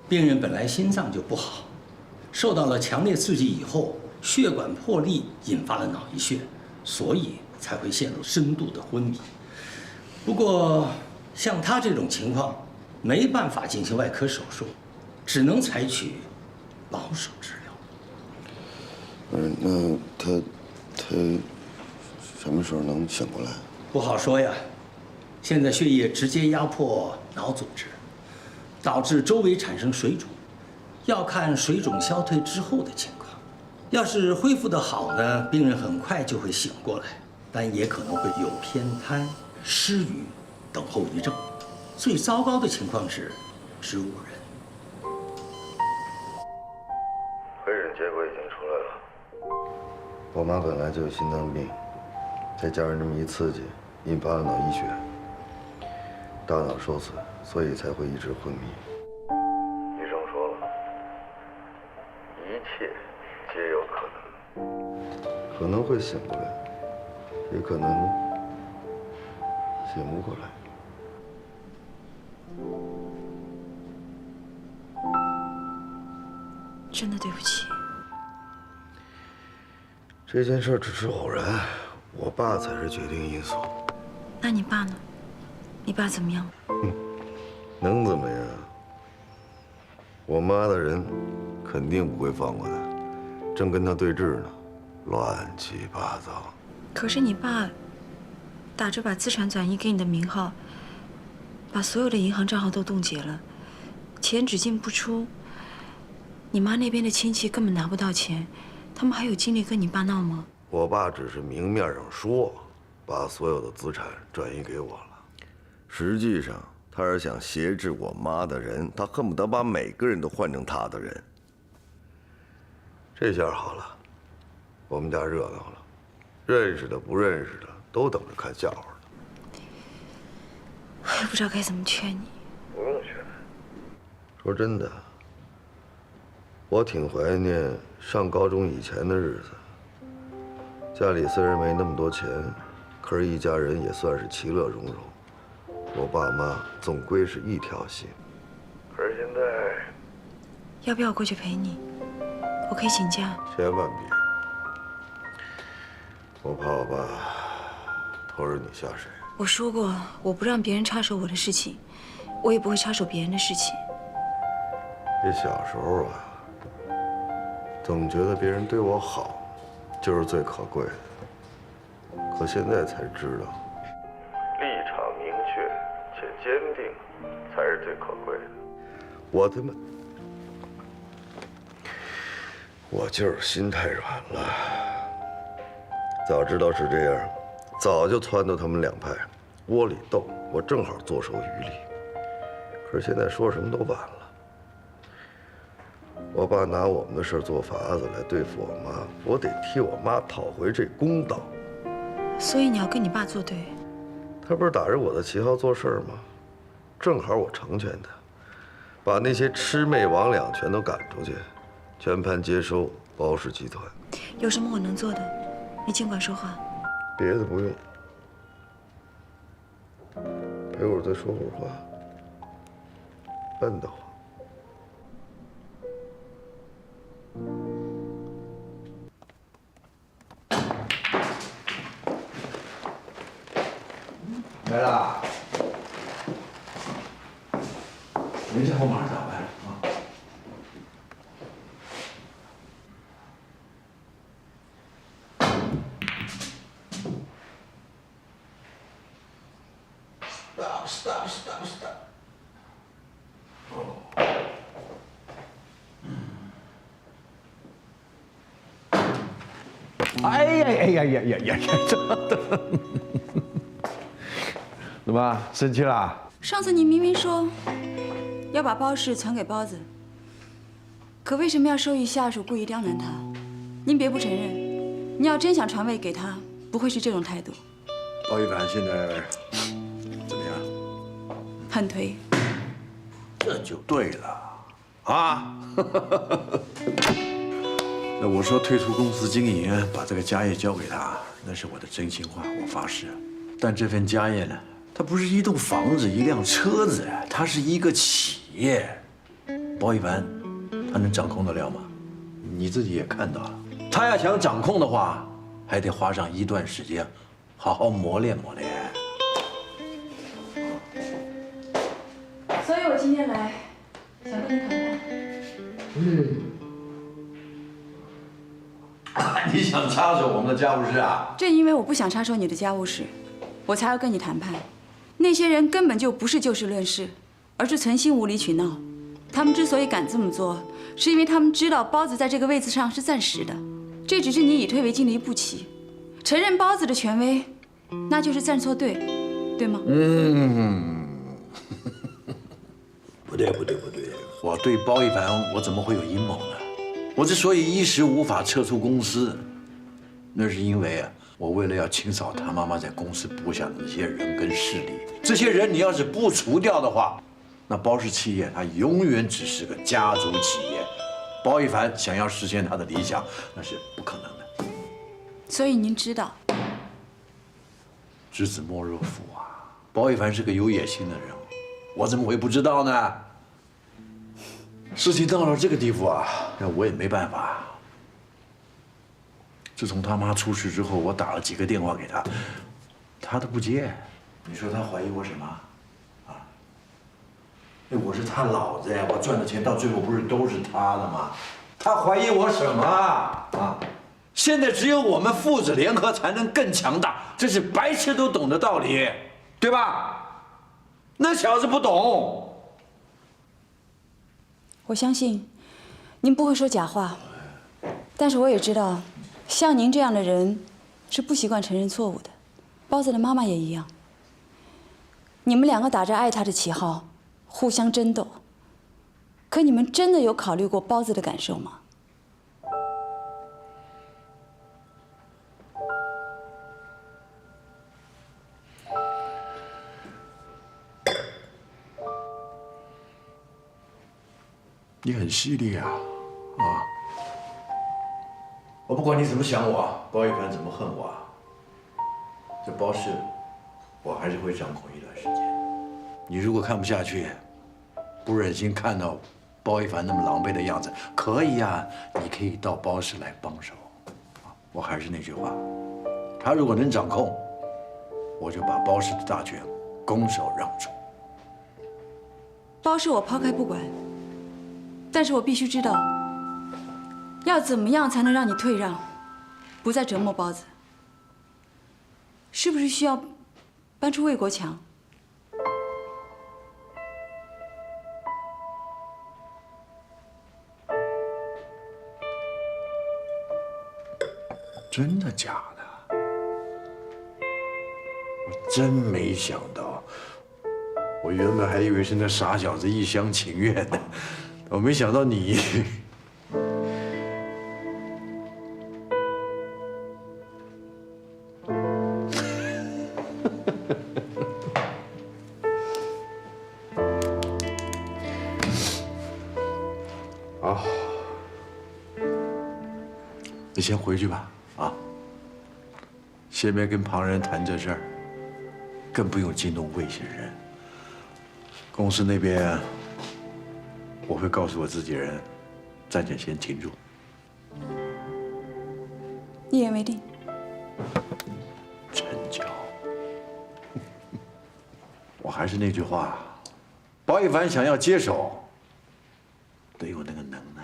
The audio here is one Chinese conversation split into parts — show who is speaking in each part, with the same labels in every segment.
Speaker 1: 病人本来心脏就不好，受到了强烈刺激以后，血管破裂引发了脑溢血，所以才会陷入深度的昏迷。不过，像他这种情况，没办法进行外科手术，只能采取保守治疗。
Speaker 2: 那他什么时候能醒过来？
Speaker 1: 不好说呀。现在血液直接压迫脑组织，导致周围产生水肿，要看水肿消退之后的情况。要是恢复得好呢，病人很快就会醒过来，但也可能会有偏瘫、失语等后遗症。最糟糕的情况是植物人。
Speaker 2: 会诊结果已经出来了。我妈本来就有心脏病，再加上这么一刺激，引发了脑溢血，大脑受损，所以才会一直昏迷。医生说了，一切皆有可能，可能会醒过来，也可能醒不过来。
Speaker 3: 真的对不起。
Speaker 2: 这件事只是偶然，我爸才是决定因素。
Speaker 3: 那你爸呢？你爸怎么样？
Speaker 2: 能怎么样？我妈的人肯定不会放过他，正跟他对峙呢，乱七八糟。
Speaker 3: 可是你爸打着把资产转移给你的名号，把所有的银行账号都冻结了，钱只进不出。你妈那边的亲戚根本拿不到钱，他们还有精力跟你爸闹吗？
Speaker 2: 我爸只是明面上说，把所有的资产转移给我了，实际上他是想挟制我妈的人，他恨不得把每个人都换成他的人。这下好了，我们家热闹了，认识的不认识的都等着看笑话呢。
Speaker 3: 我也不知道该怎么劝你。
Speaker 2: 不用劝。说真的，我挺怀念上高中以前的日子。家里虽然没那么多钱，可是一家人也算是其乐融融。我爸妈总归是一条心。可是现在，
Speaker 3: 要不要我过去陪你？我可以请假。
Speaker 2: 千万别！我怕我爸拖着你下水。
Speaker 3: 我说过，我不让别人插手我的事情，我也不会插手别人的事情。
Speaker 2: 这小时候啊，总觉得别人对我好就是最可贵的，可现在才知道，立场明确且坚定才是最可贵的。我就是心太软了。早知道是这样，早就撺掇他们两派窝里斗，我正好坐收渔利。可是现在说什么都晚了。我爸拿我们的事做法子来对付我妈，我得替我妈讨回这公道。
Speaker 3: 所以你要跟你爸作对？
Speaker 2: 他不是打着我的旗号做事吗？正好我成全他，把那些魑魅魍魉全都赶出去，全盘接收包氏集团。
Speaker 3: 有什么我能做的，你尽管说话。
Speaker 2: 别的不用，陪我再说会儿话，笨得慌。
Speaker 4: 来啦！等一下，我马上打来啊。Stop！ 哎呀！怎么生气啦？
Speaker 3: 上次你明明说要把包氏传给包子，可为什么要授意下属故意刁难他？您别不承认，你要真想传位给他，不会是这种态度。
Speaker 4: 包一凡现在怎么样？
Speaker 3: 很颓。
Speaker 4: 这就对了啊！那我说退出公司经营，把这个家业交给他，那是我的真心话，我发誓。但这份家业呢，它不是一栋房子、一辆车子，它是一个企业。包一凡他能掌控得了吗？你自己也看到了，他要想掌控的话，还得花上一段时间，好好磨练磨练。
Speaker 3: 所以我今天来，想跟你谈谈。
Speaker 4: 你想插手我们的家务事啊？
Speaker 5: 正因为我不想插手你的家务事，我才要跟你谈判。那些人根本就不是就事论事，而是存心无理取闹。他们之所以敢这么做，是因为他们知道包子在这个位子上是暂时的。这只是你以退为进的一步棋。承认包子的权威，那就是站错队，对吗？
Speaker 4: 不对，我对包一凡，我怎么会有阴谋呢？我之所以一时无法撤出公司，那是因为啊，我为了要清扫他妈妈在公司布下的那些人跟势力，这些人你要是不除掉的话，那包氏企业它永远只是个家族企业。包一凡想要实现他的理想，那是不可能的。
Speaker 5: 所以您知道，
Speaker 4: 知子莫若父啊！包一凡是个有野心的人，我怎么会不知道呢？事情到了这个地步啊，那我也没办法。自从他妈出事之后，我打了几个电话给他，他都不接。你说他怀疑我什么？啊？我是他老子呀，我赚的钱到最后不是都是他的吗？他怀疑我什么啊？现在只有我们父子联合才能更强大，这是白痴都懂的道理，对吧？那小子不懂。
Speaker 5: 我相信您不会说假话，但是我也知道，像您这样的人是不习惯承认错误的。包子的妈妈也一样。你们两个打着爱他的旗号，互相争斗，可你们真的有考虑过包子的感受吗？
Speaker 4: 你很犀利啊，我不管你怎么想我，包一凡怎么恨我，这包氏我还是会掌控一段时间。你如果看不下去，不忍心看到包一凡那么狼狈的样子，可以呀，你可以到包氏来帮手。我还是那句话，他如果能掌控，我就把包氏的大权拱手让出。
Speaker 5: 包氏我抛开不管。但是我必须知道，要怎么样才能让你退让，不再折磨包子？是不是需要搬出魏国强？
Speaker 4: 真的假的？我真没想到，我原本还以为是那傻小子一厢情愿的。我没想到你，好，你先回去吧，啊，先别跟旁人谈这事儿，更不用惊动魏先生。公司那边。我会告诉我自己人，暂且先停住。
Speaker 5: 一言为定。
Speaker 4: 成交。我还是那句话，包一凡想要接手，得有那个能耐。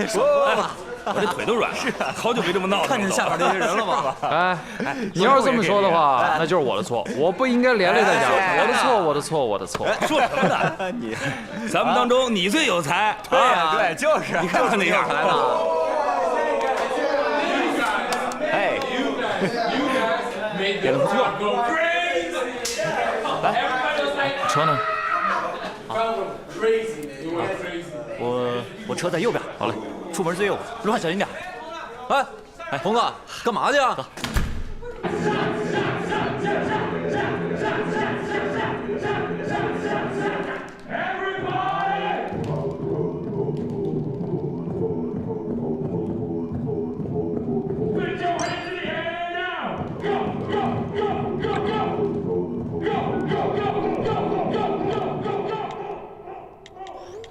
Speaker 6: 说吧，我这腿都软了。是啊，好久没这么闹了。
Speaker 7: 看见下边那些人了吗？
Speaker 8: 哎，你要是这么说的话，那就是我的错，我不应该连累大家。我的错，我的错，我的错。
Speaker 6: 说什么呢？你，咱们当中你最有才。
Speaker 7: 对呀，对，就是。
Speaker 6: 你看他那样来了。
Speaker 7: 哎，演得不错。来，
Speaker 8: 车呢？
Speaker 7: 我车在右边。好嘞，出门最右，路上小心点。哎，红哥，干嘛去啊？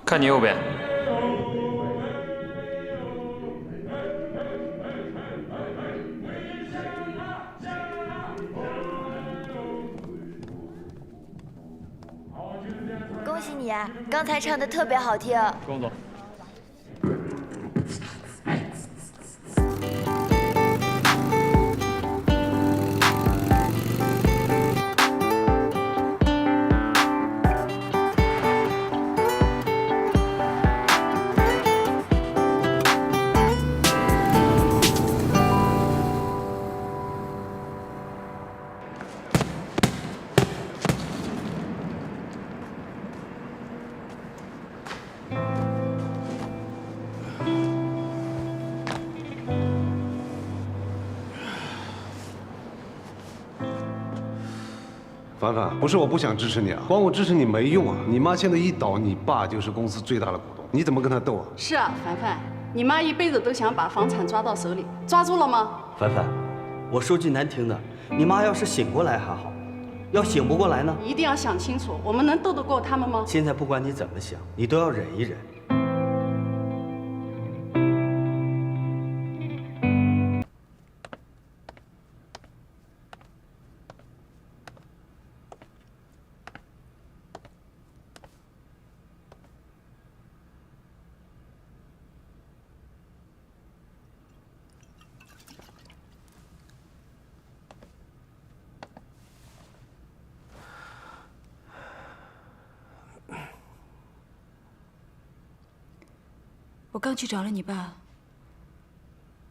Speaker 8: 看你右边。
Speaker 9: 恭喜你啊！刚才唱的特别好听。
Speaker 8: 跟我走。
Speaker 10: 凡凡，不是我不想支持你啊，光我支持你没用啊！你妈现在一倒，你爸就是公司最大的股东，你怎么跟他斗啊？
Speaker 11: 是啊，凡凡，你妈一辈子都想把房产抓到手里，抓住了吗？
Speaker 12: 凡凡，我说句难听的，你妈要是醒过来还好，要醒不过来呢？
Speaker 11: 一定要想清楚，我们能斗得过他们吗？
Speaker 12: 现在不管你怎么想，你都要忍一忍。
Speaker 3: 我刚去找了你爸，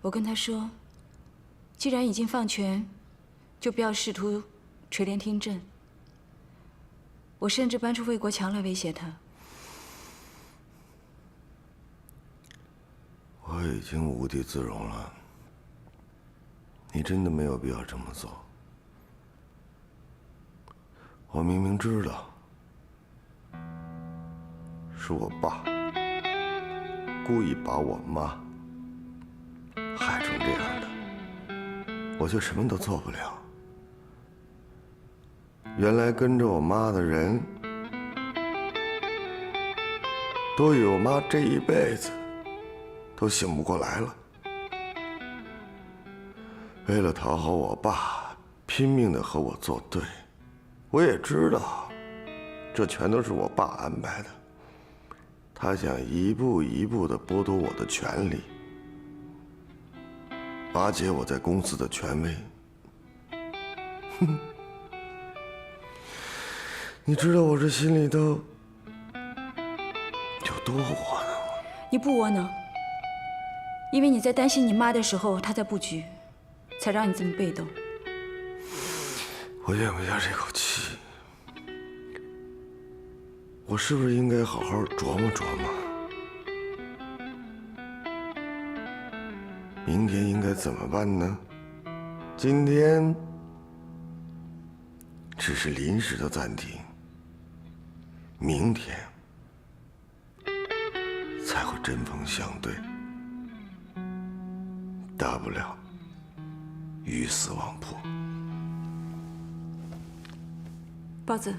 Speaker 3: 我跟他说，既然已经放权，就不要试图垂帘听政。我甚至搬出魏国强来威胁他。
Speaker 2: 我已经无地自容了，你真的没有必要这么做。我明明知道，是我爸故意把我妈害成这样的，我却什么都做不了。原来跟着我妈的人，都以为我妈这一辈子都醒不过来了。为了讨好我爸，拼命地和我作对。我也知道，这全都是我爸安排的。他想一步一步地剥夺我的权利，瓦解我在公司的权威。哼，你知道我这心里头有多窝囊吗？
Speaker 3: 你不窝囊，因为你在担心你妈的时候，她在布局，才让你这么被动。
Speaker 2: 我咽不下这口气。我是不是应该好好琢磨琢磨，明天应该怎么办呢？今天只是临时的暂停，明天才会针锋相对，大不了鱼死网破。
Speaker 3: 包子，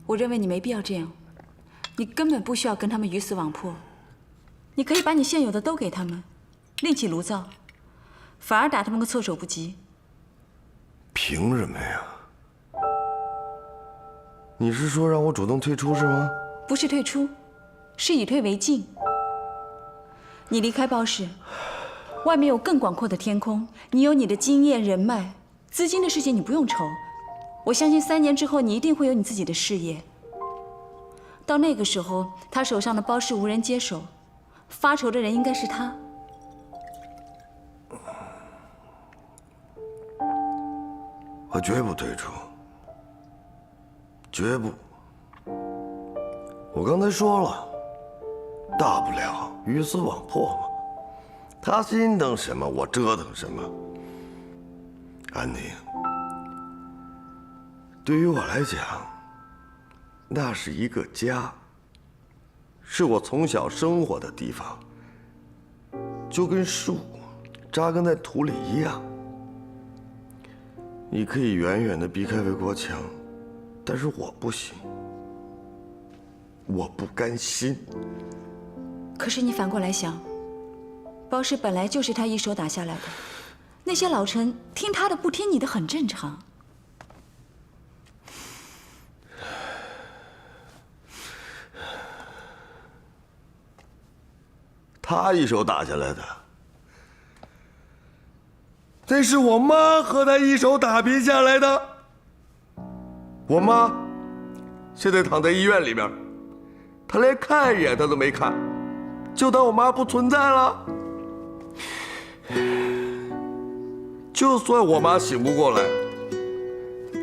Speaker 3: 我认为你没必要这样，你根本不需要跟他们鱼死网破，你可以把你现有的都给他们，另起炉灶，反而打他们个措手不及。
Speaker 2: 凭什么呀？你是说让我主动退出是吗？
Speaker 3: 不是退出，是以退为进。
Speaker 5: 你离开包氏，外面有更广阔的天空，你有你的经验、人脉、资金的事情，你不用愁。我相信3年之后，你一定会有你自己的事业。到那个时候，他手上的包氏无人接手，发愁的人应该是他。
Speaker 2: 我绝不退出，绝不。我刚才说了，大不了鱼死网破嘛。他心疼什么，我折腾什么。安妮，对于我来讲，那是一个家，是我从小生活的地方，就跟树扎根在土里一样。你可以远远地避开魏国强，但是我不行，我不甘心。
Speaker 5: 可是你反过来想，包氏本来就是他一手打下来的，那些老臣听他的不听你的很正常。
Speaker 2: 他一手打下来的，那是我妈和他一手打拼下来的。我妈现在躺在医院里边，他连看一眼他都没看，就当我妈不存在了。就算我妈醒不过来，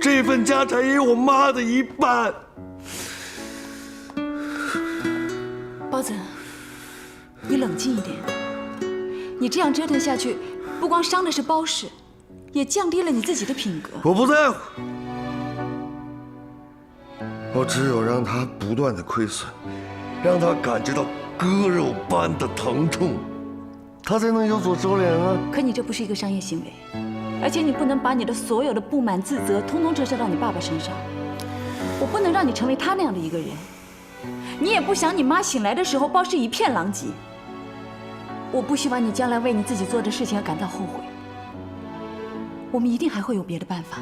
Speaker 2: 这份家产也有我妈的一半。
Speaker 5: 包子，你冷静一点，你这样折腾下去，不光伤的是包氏，也降低了你自己的品格。
Speaker 2: 我不在乎，我只有让他不断的亏损，让他感知到割肉般的疼痛，他才能有所收敛啊。
Speaker 5: 可你这不是一个商业行为，而且你不能把你的所有的不满、自责，通通折射到你爸爸身上。我不能让你成为他那样的一个人，你也不想你妈醒来的时候，包氏一片狼藉。我不希望你将来为你自己做的事情而感到后悔。我们一定还会有别的办法。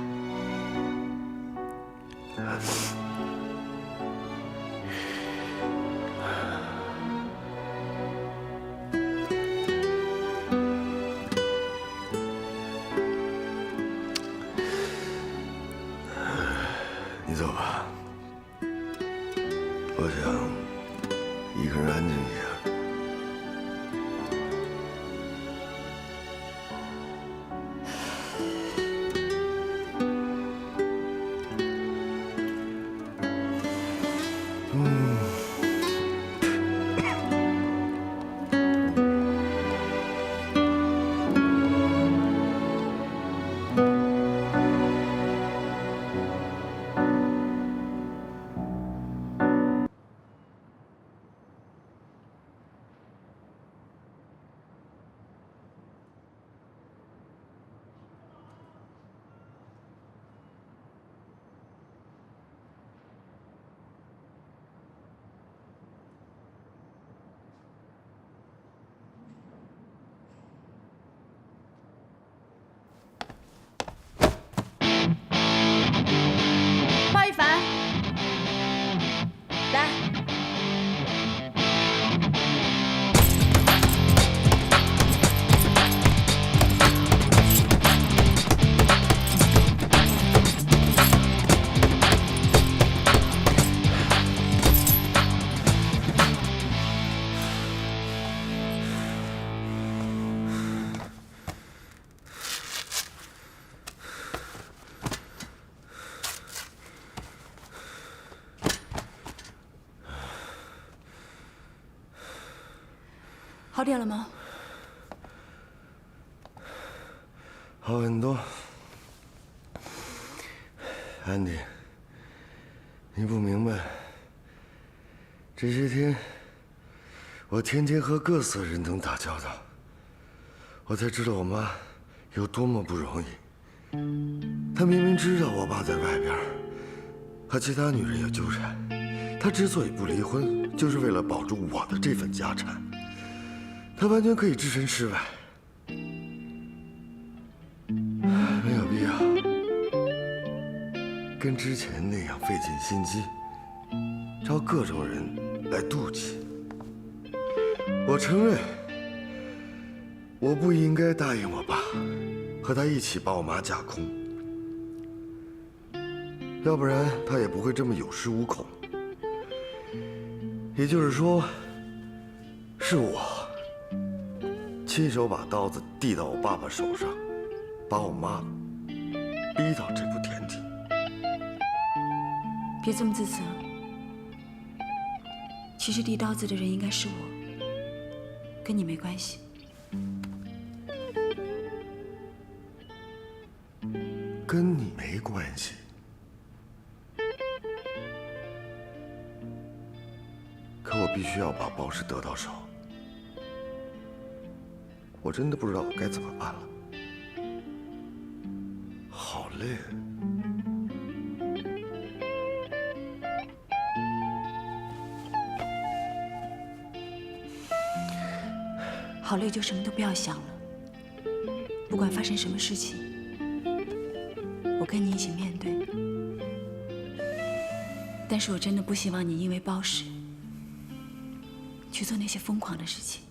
Speaker 2: 你走吧，我想一个人安静一下。
Speaker 9: 包一凡，来。
Speaker 5: 好点了吗？
Speaker 2: 好很多。安迪，你不明白，这些天我天天和各色人等打交道，我才知道我妈有多么不容易。她明明知道我爸在外边和其他女人有纠缠，她之所以不离婚，就是为了保住我的这份家产。她完全可以置身事外，没有必要跟之前那样费尽心机，找各种人来妒忌。我承认，我不应该答应我爸，和他一起把我妈架空，要不然他也不会这么有恃无恐。也就是说，是我亲手把刀子递到我爸爸手上，把我妈逼到这步田地。
Speaker 3: 别这么自责。其实递刀子的人应该是我，跟你没关系。
Speaker 2: 跟你没关系。可我必须要把包氏得到手。我真的不知道我该怎么办了，好累。
Speaker 3: 好累就什么都不要想了，不管发生什么事情，我跟你一起面对。但是我真的不希望你因为包氏去做那些疯狂的事情。